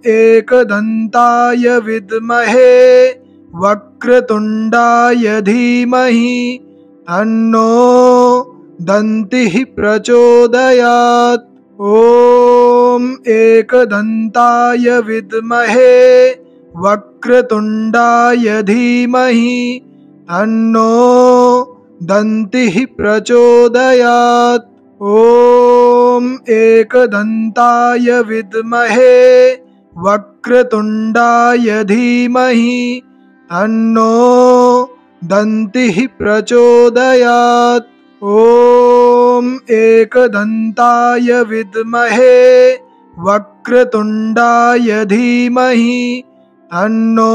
एकदन्ताय विद्महे वक्रतुण्डाय धीमहि तन्नो दन्तिः प्रचोदयात्। ॐ एकदन्ताय विद्महे वक्रतुण्डाय धीमहि तन्नो दन्तिः प्रचोदयात्। ॐ एकदन्ताय विद्महे वक्रतुण्डाय धीमहि तन्नो दन्तिः प्रचोदयात्। ॐ एकदन्ताय विद्महे वक्रतुण्डाय धीमहि तन्नो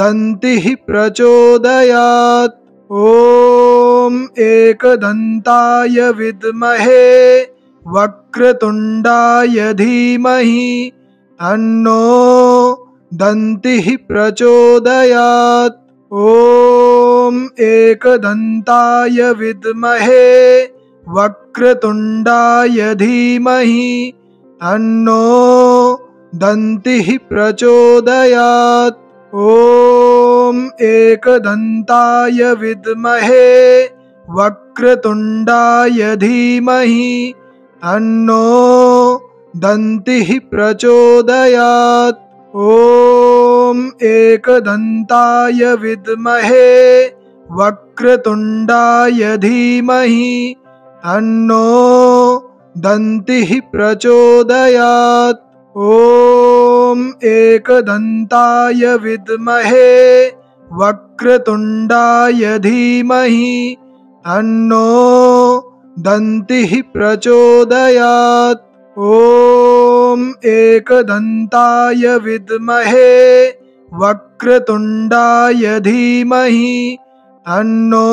दन्तिः प्रचोदयात्। ॐ एकदन्ताय विद्महे वक्रतुण्डाय धीमहि तन्नो दन्तिः प्रचोदयात्। ॐ एकदन्ताय विद्महे वक्रतुण्डाय धीमहि तन्नो दन्तिः प्रचोदयात्। ॐ एकदन्ताय विद्महे वक्रतुण्डाय धीमहि तन्नो दन्तिः प्रचोदयात्। ॐ एकदन्ताय विद्महे वक्रतुण्डाय धीमहि तन्नो दन्तिः प्रचोदयात्। ॐ एकदन्ताय विद्महे वक्रतुण्डाय धीमहि तन्नो दन्तिः प्रचोदयात्। ॐ एकदन्ताय विद्महे वक्रतुण्डाय धीमहि तन्नो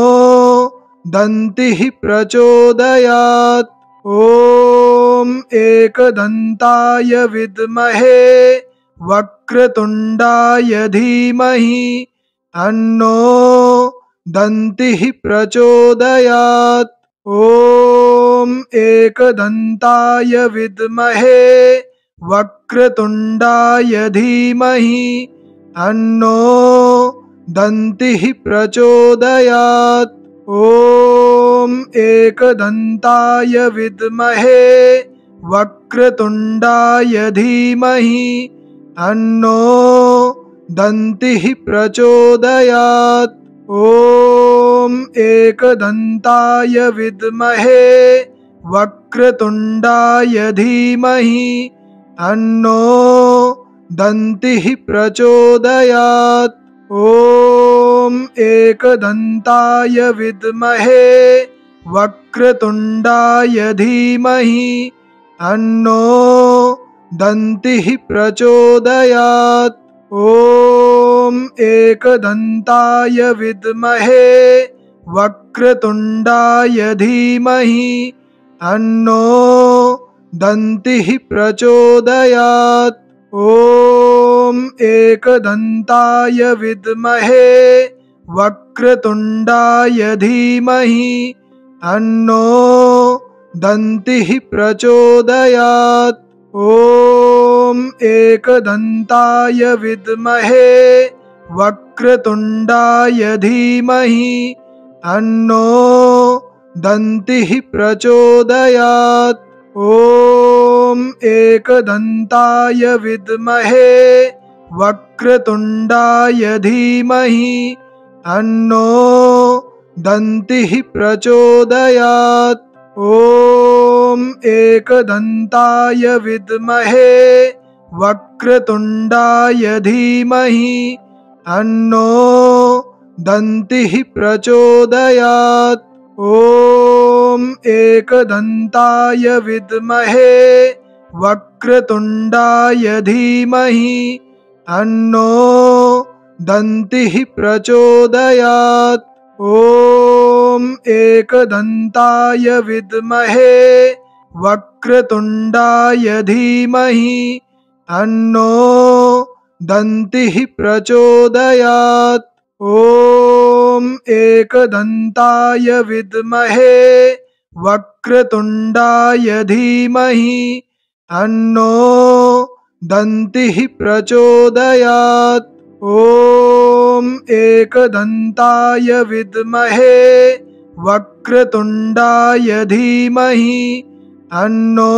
दन्तिः प्रचोदयात्। ॐ एकदन्ताय विद्महे वक्रतुण्डाय धीमहि तन्नो दन्तिः प्रचोदयात्। ॐ एकदन्ताय विद्महे वक्रतुण्डाय धीमहि तन्नो दन्तिः प्रचोदयात्। ॐ एकदन्ताय विद्महे वक्रतुण्डाय धीमहि तन्नो दन्तिः प्रचोदयात्। ॐ एकदन्ताय विद्महे वक्रतुण्डाय धीमहि तन्नो दन्तिः प्रचोदयात्। ॐ एकदन्ताय विद्महे वक्रतुण्डाय धीमहि तन्नो दन्तिः प्रचोदयात्। ॐ एकदन्ताय विद्महे वक्रतुण्डाय धीमहि तन्नो दन्तिः प्रचोदयात्। ॐ एकदन्ताय विद्महे वक्रतुण्डाय धीमहि तन्नो दन्तिः प्रचोदयात्। ॐ एकदन्ताय विद्महे वक्रतुण्डाय धीमहि तन्नो दन्तिः प्रचोदयात्। ॐ एकदन्ताय विद्महे वक्रतुण्डाय धीमहि तन्नो दन्तिः प्रचोदयात्। ॐ एकदन्ताय विद्महे वक्रतुण्डाय धीमहि तन्नो दन्तिः प्रचोदयात्। ॐ एकदन्ताय विद्महे वक्रतुण्डाय धीमहि तन्नो दन्तिः प्रचोदयात्। ॐ एकदन्ताय विद्महे वक्रतुण्डाय धीमहि तन्नो दन्तिः प्रचोदयात्। ॐ एकदन्ताय विद्महे वक्रतुण्डाय धीमहि तन्नो दन्तिः प्रचोदयात्। ॐ एकदन्ताय विद्महे वक्रतुण्डाय धीमहि तन्नो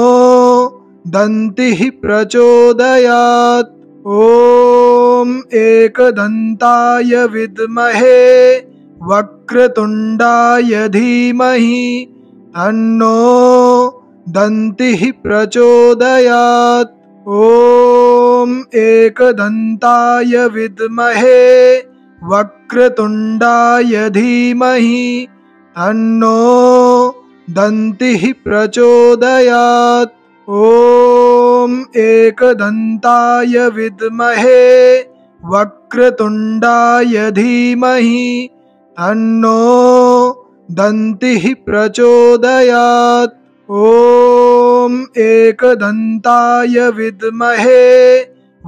दन्तिः प्रचोदयात्। ॐ एकदन्ताय विद्महे वक्रतुण्डाय धीमहि तन्नो दन्तिः प्रचोदयात्। ॐ एकदन्ताय विद्महे वक्रतुण्डाय धीमहि तन्नो दन्तिः प्रचोदयात्। ॐ एकदन्ताय विद्महे वक्रतुण्डाय धीमहि तन्नो दन्तिः प्रचोदयात्। ॐ एकदन्ताय विद्महे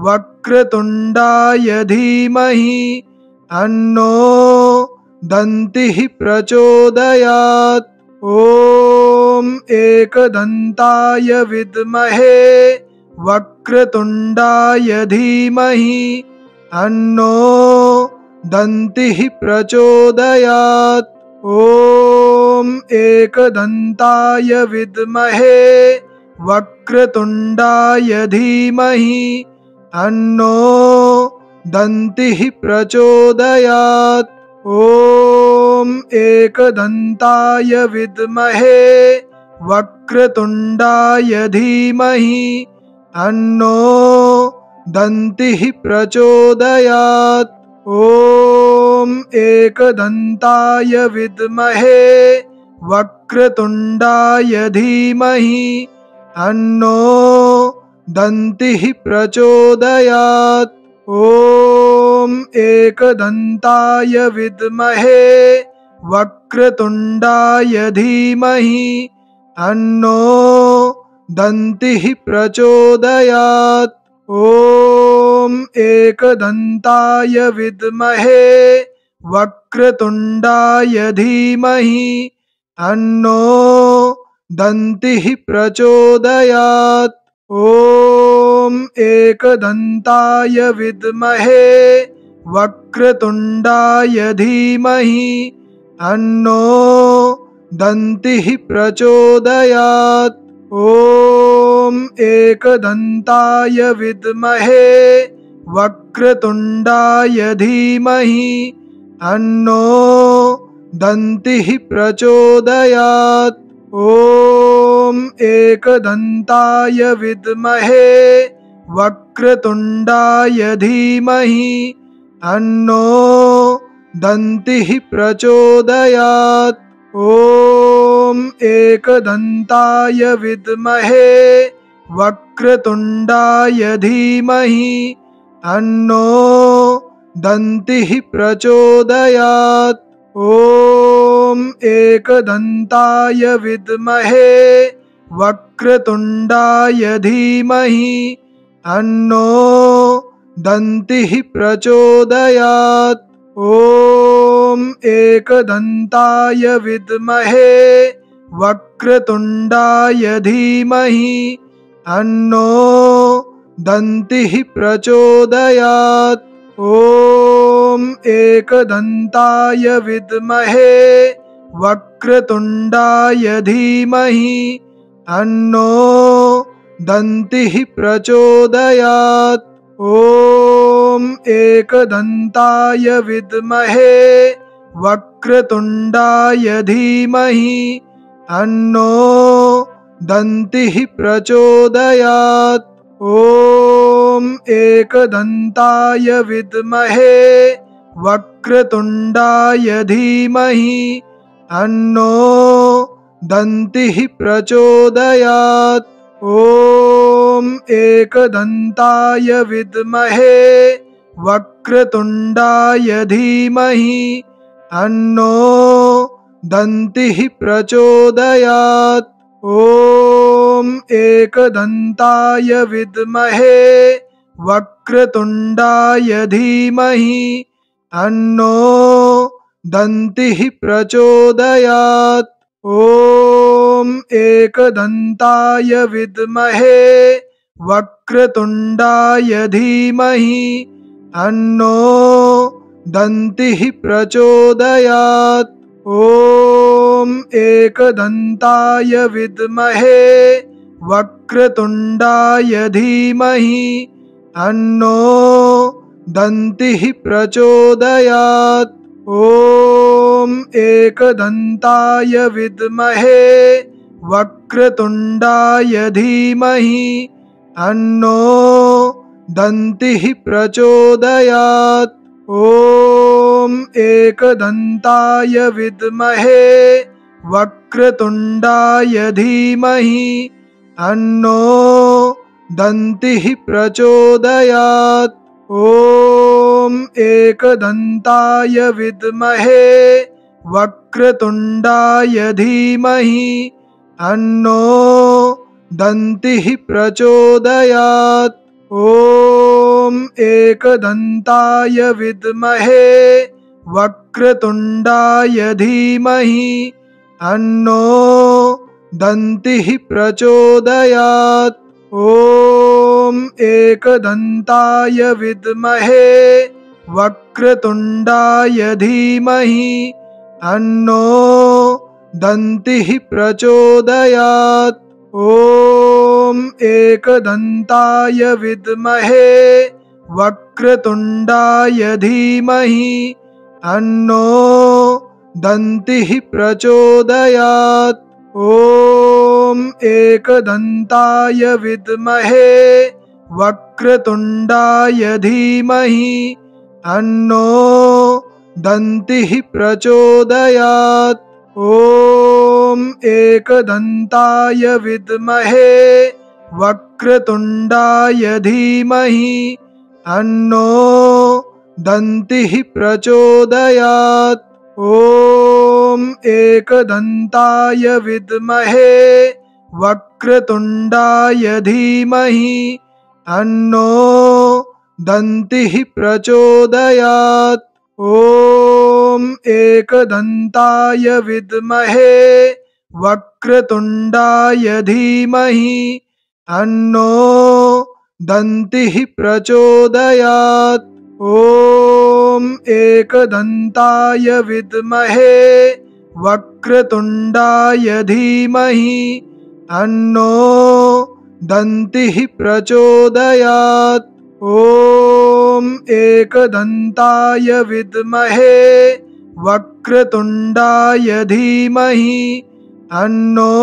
वक्रतुण्डाय धीमहि तन्नो दन्तिः प्रचोदयात्। ॐ एकदन्ताय विद्महे वक्रतुण्डाय धीमहि तन्नो दन्तिः प्रचोदयात्। ॐ एकदन्ताय विद्महे वक्रतुण्डाय धीमहि तन्नो दन्तिः प्रचोदयात्। ॐ एकदन्ताय विद्महे वक्रतुण्डाय धीमहि तन्नो दन्तिः प्रचोदयात्। ॐ एकदन्ताय विद्महे वक्रतुण्डाय धीमहि तन्नो दन्तिः प्रचोदयात्। ॐ एकदन्ताय विद्महे वक्रतुण्डाय धीमहि तन्नो दन्तिः प्रचोदयात्। ॐ एकदन्ताय विद्महे वक्रतुण्डाय धीमहि तन्नो दन्तिः प्रचोदयात्। ॐ एकदन्ताय विद्महे वक्रतुण्डाय धीमहि तन्नो दन्तिः प्रचोदयात्। ॐ एकदन्ताय विद्महे वक्रतुण्डाय धीमहि तन्नो दन्तिः प्रचोदयात्। ॐ एकदन्ताय विद्महे वक्रतुण्डाय धीमहि तन्नो दन्तिः प्रचोदयात्। ॐ एकदन्ताय विद्महे वक्रतुण्डाय धीमहि तन्नो दन्तिः प्रचोदयात्। ॐ एकदन्ताय विद्महे वक्रतुण्डाय धीमहि तन्नो दन्तिः प्रचोदयात्। ॐ एकदन्ताय विद्महे वक्रतुण्डाय धीमहि तन्नो दन्तिः प्रचोदयात्। ॐ एकदन्ताय विद्महे वक्रतुण्डाय धीमहि तन्नो दन्तिः प्रचोदयात्। ॐ एकदन्ताय विद्महे वक्रतुण्डाय धीमहि तन्नो दन्तिः प्रचोदयात्। ॐ एकदन्ताय विद्महे वक्रतुण्डाय धीमहि तन्नो दन्तिः प्रचोदयात्। ॐ एकदन्ताय विद्महे वक्रतुण्डाय धीमहि तन्नो दन्तिः प्रचोदयात्। ॐ एकदन्ताय विद्महे वक्रतुण्डाय धीमहि तन्नो दन्तिः प्रचोदयात्। ॐ एकदन्ताय विद्महे वक्रतुण्डाय धीमहि तन्नो दन्तिः प्रचोदयात्। ॐ एकदन्ताय विद्महे वक्रतुण्डाय धीमहि तन्नो दन्तिः प्रचोदयात्। ॐ एकदन्ताय विद्महे वक्रतुण्डाय धीमहि तन्नो दन्तिः प्रचोदयात्। ॐ एकदन्ताय विद्महे वक्रतुण्डाय धीमहि तन्नो दन्तिः प्रचोदयात्। ॐ एकदन्ताय विद्महे वक्रतुण्डाय धीमहि तन्नो दन्तिः प्रचोदयात्। ॐ एकदन्ताय विद्महे वक्रतुण्डाय धीमहि तन्नो दन्तिः प्रचोदयात्। ॐ एकदन्ताय विद्महे वक्रतुण्डाय धीमहि तन्नो दन्तिः प्रचोदयात्। ॐ एकदन्ताय विद्महे वक्रतुण्डाय धीमहि तन्नो दन्तिः प्रचोदयात्। ॐ एकदन्ताय विद्महे वक्रतुण्डाय धीमहि तन्नो दन्तिः प्रचोदयात्। ॐ एकदन्ताय विद्महे वक्रतुण्डाय धीमहि तन्नो दन्तिः प्रचोदयात्। ॐ एकदन्ताय विद्महे वक्रतुण्डाय धीमहि तन्नो दन्तिः प्रचोदयात्। ॐ एकदन्ताय विद्महे वक्रतुण्डाय धीमहि तन्नो दन्तिः प्रचोदयात्। ॐ एकदन्ताय विद्महे वक्रतुण्डाय धीमहि तन्नो दन्तिः प्रचोदयात्। ॐ एकदन्ताय विद्महे वक्रतुण्डाय धीमहि तन्नो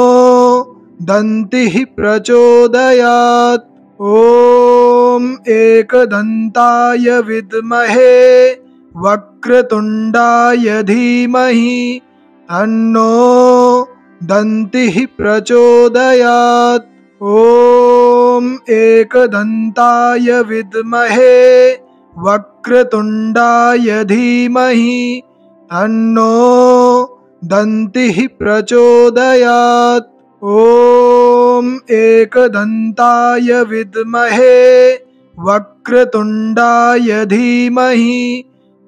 दन्तिः प्रचोदयात्। ॐ एकदन्ताय विद्महे वक्रतुण्डाय धीमहि तन्नो दन्तिः प्रचोदयात्। ॐ एकदन्ताय विद्महे वक्रतुण्डाय धीमहि तन्नो दन्तिः प्रचोदयात्। ॐ एकदन्ताय विद्महे वक्रतुण्डाय धीमहि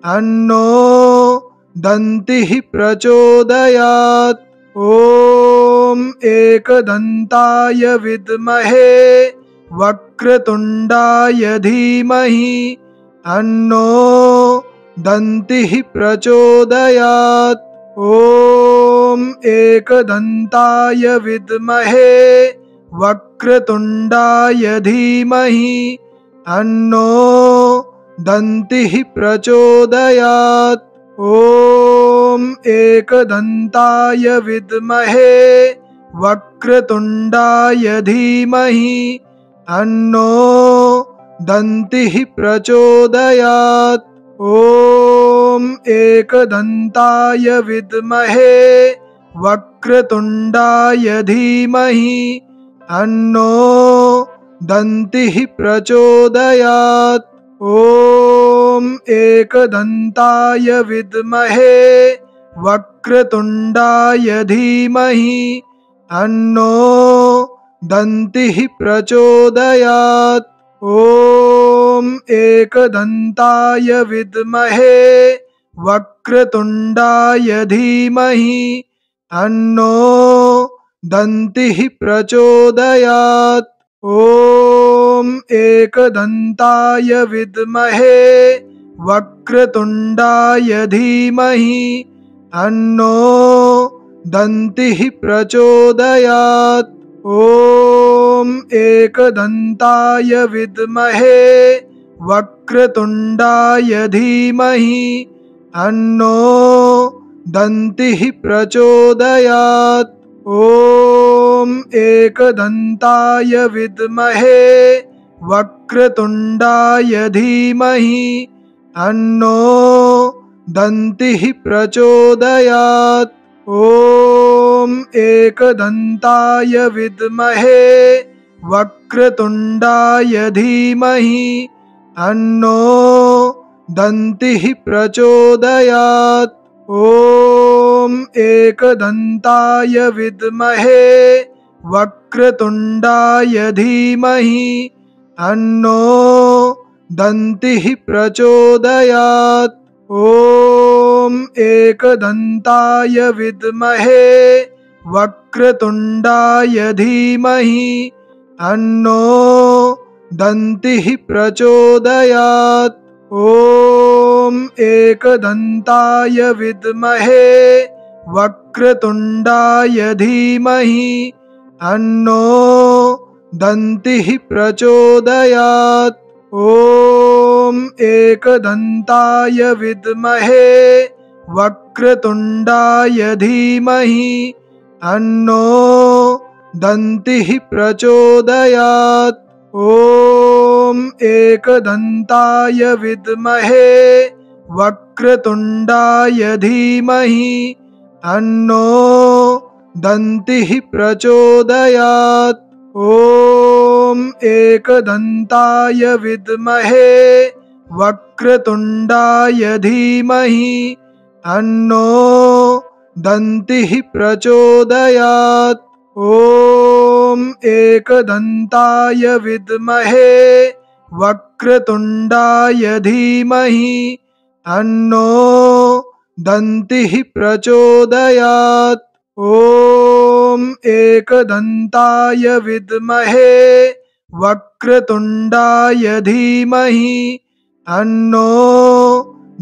तन्नो दन्तिः प्रचोदयात्। ॐ एकदन्ताय विद्महे वक्रतुण्डाय धीमहि तन्नो दन्तिः प्रचोदयात्। ॐ एकदन्ताय विद्महे वक्रतुण्डाय धीमहि तन्नो दन्तिः प्रचोदयात्। ॐ एकदन्ताय विद्महे वक्रतुण्डाय धीमहि तन्नो दन्तिः प्रचोदयात्। ॐ एकदन्ताय विद्महे वक्रतुण्डाय धीमहि तन्नो दन्तिः प्रचोदयात्। ॐ एकदन्ताय विद्महे वक्रतुण्डाय धीमहि तन्नो दन्तिः प्रचोदयात्। ॐ एकदन्ताय विद्महे वक्रतुण्डाय धीमहि तन्नो दन्तिः प्रचोदयात्। ॐ एकदन्ताय विद्महे वक्रतुण्डाय धीमहि तन्नो दन्तिः प्रचोदयात्। ॐ एकदन्ताय विद्महे वक्रतुण्डाय धीमहि तन्नो दन्तिः प्रचोदयात्। ॐ एकदन्ताय विद्महे वक्रतुण्डाय धीमहि तन्नो दन्तिः प्रचोदयात्। ॐ एकदन्ताय विद्महे वक्रतुण्डाय धीमहि तन्नो दन्तिः प्रचोदयात्। ॐ एकदन्ताय विद्महे वक्रतुण्डाय धीमहि तन्नो दन्तिः प्रचोदयात्। ॐ एकदन्ताय विद्महे वक्रतुण्डाय धीमहि तन्नो दन्तिः प्रचोदयात्। ॐ एकदन्ताय विद्महे वक्रतुण्डाय धीमहि तन्नो दन्तिः प्रचोदयात्। ॐ एकदन्ताय विद्महे वक्रतुण्डाय धीमहि तन्नो दन्तिः प्रचोदयात्। ॐ एकदन्ताय विद्महे वक्रतुण्डाय धीमहि तन्नो दन्तिः प्रचोदयात्। ॐ एकदन्ताय विद्महे वक्रतुण्डाय धीमहि तन्नो दन्तिः प्रचोदयात्। ॐ एकदन्ताय विद्महे वक्रतुण्डाय धीमहि तन्नो दन्तिः प्रचोदयात्। ॐ एकदन्ताय विद्महे वक्रतुण्डाय धीमहि तन्नो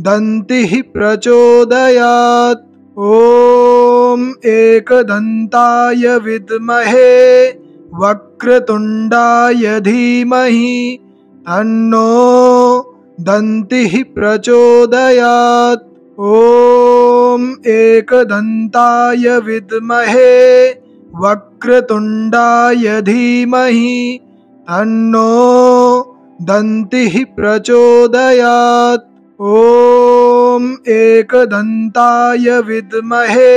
दन्तिः प्रचोदयात्। ॐ एकदन्ताय विद्महे वक्रतुण्डाय धीमहि तन्नो दन्तिः प्रचोदयात्। ॐ एकदन्ताय विद्महे वक्रतुण्डाय धीमहि तन्नो दन्तिः प्रचोदयात्। ॐ एकदन्ताय विद्महे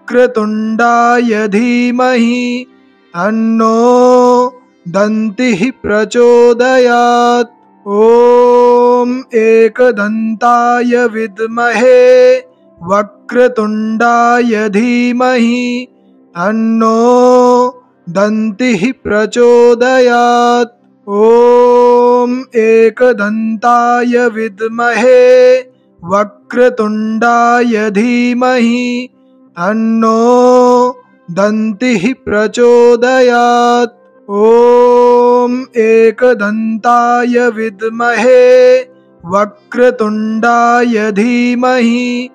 वक्रतुण्डाय धीमहि तन्नो दन्तिः प्रचोदयात्। ॐ एकदन्ताय विद्महे वक्रतुण्डाय धीमहि तन्नो दन्तिः प्रचोदयात्। ॐ एकदन्ताय विद्महे वक्रतुण्डाय धीमहि तन्नो दन्तिः प्रचोदयात्। ॐ एकदन्ताय विद्महे वक्रतुण्डाय धीमहि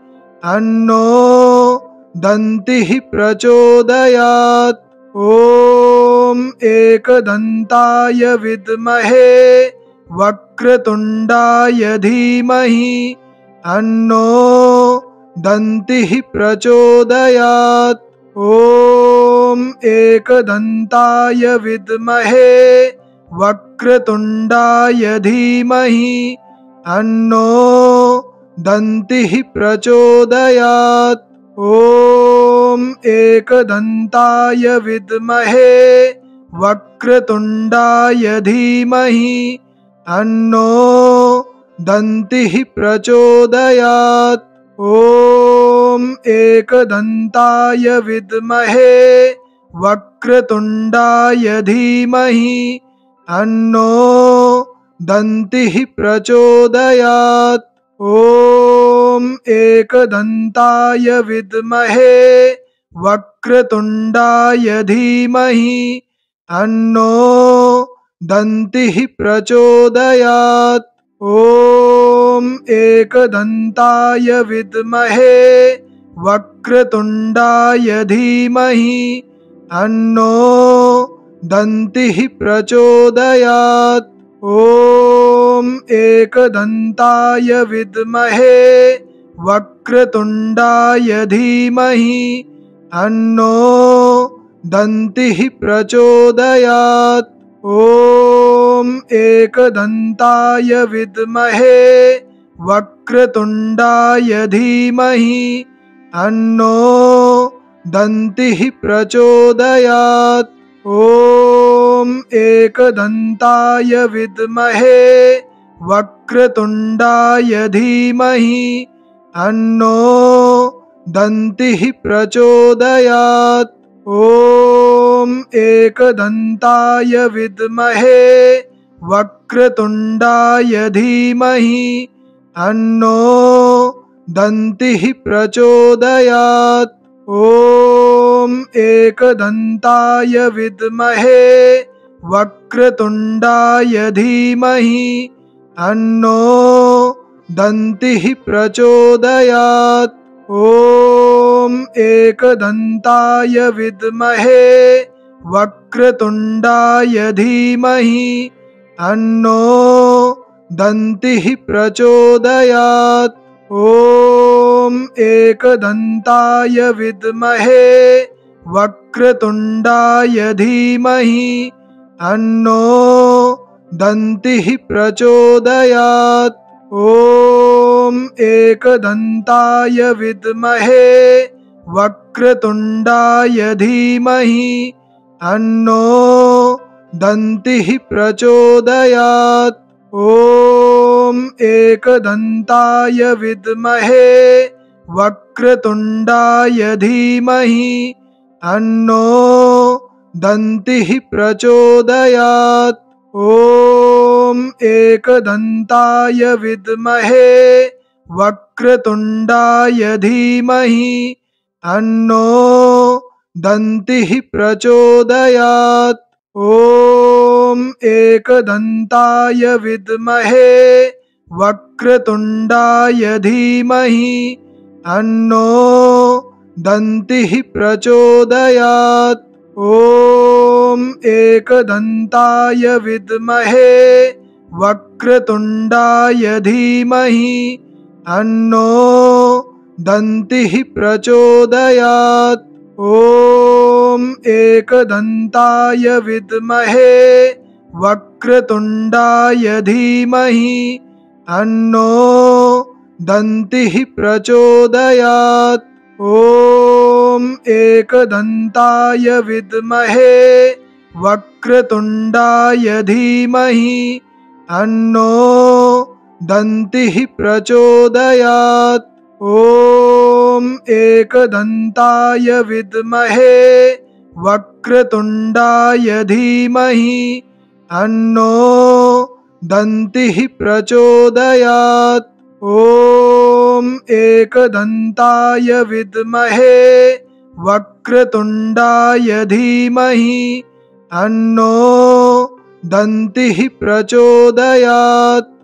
तन्नो दन्तिः प्रचोदयात्। ॐ एकदन्ताय विद्महे वक्रतुण्डाय धीमहि तन्नो दन्तिः प्रचोदयात्। ॐ एकदन्ताय विद्महे वक्रतुण्डाय धीमहि तन्नो दन्तिः प्रचोदयात्। ॐ एकदन्ताय विद्महे वक्रतुण्डाय धीमहि तन्नो दन्तिः प्रचोदयात्। ॐ एकदन्ताय विद्महे वक्रतुण्डाय धीमहि तन्नो दन्तिः प्रचोदयात्। ॐ एकदन्ताय विद्महे वक्रतुण्डाय धीमहि तन्नो दन्तिः प्रचोदयात्। ॐ एकदन्ताय विद्महे वक्रतुण्डाय धीमहि तन्नो दन्तिः प्रचोदयात्। ॐ एकदन्ताय विद्महे वक्रतुण्डाय धीमहि तन्नो दन्तिः प्रचोदयात्। ॐ एकदन्ताय विद्महे वक्रतुण्डाय धीमहि तन्नो दन्तिः प्रचोदयात्। ॐ एकदन्ताय विद्महे वक्रतुण्डाय धीमहि तन्नो दन्तिः प्रचोदयात्। ॐ एकदन्ताय विद्महे वक्रतुण्डाय धीमहि तन्नो दन्तिः प्रचोदयात्। ॐ एकदन्ताय विद्महे वक्रतुण्डाय धीमहि तन्नो दन्तिः प्रचोदयात्। ॐ एकदन्ताय विद्महे वक्रतुण्डाय धीमहि तन्नो दन्तिः प्रचोदयात्। ॐ एकदन्ताय विद्महे वक्रतुण्डाय धीमहि तन्नो दन्तिः प्रचोदयात्। ॐ एकदन्ताय विद्महे वक्रतुण्डाय धीमहि तन्नो दन्तिः प्रचोदयात्। ॐ एकदन्ताय विद्महे वक्रतुण्डाय धीमहि तन्नो दन्तिः प्रचोदयात्। ॐ एकदन्ताय विद्महे वक्रतुण्डाय धीमहि तन्नो दन्तिः प्रचोदयात्। ॐ एकदन्ताय विद्महे वक्रतुण्डाय धीमहि तन्नो दन्तिः प्रचोदयात्। ॐ एकदन्ताय विद्महे वक्रतुण्डाय धीमहि तन्नो दन्तिः प्रचोदयात्। ॐ एकदन्ताय विद्महे वक्रतुण्डाय धीमहि तन्नो दन्तिः प्रचोदयात्। ॐ एकदन्ताय विद्महे वक्रतुण्डाय धीमहि तन्नो दन्तिः प्रचोदयात्। ॐ एकदन्ताय विद्महे वक्रतुण्डाय धीमहि तन्नो दन्तिः प्रचोदयात्। ॐ एकदन्ताय विद्महे वक्रतुण्डाय धीमहि तन्नो दन्तिः प्रचोदयात्।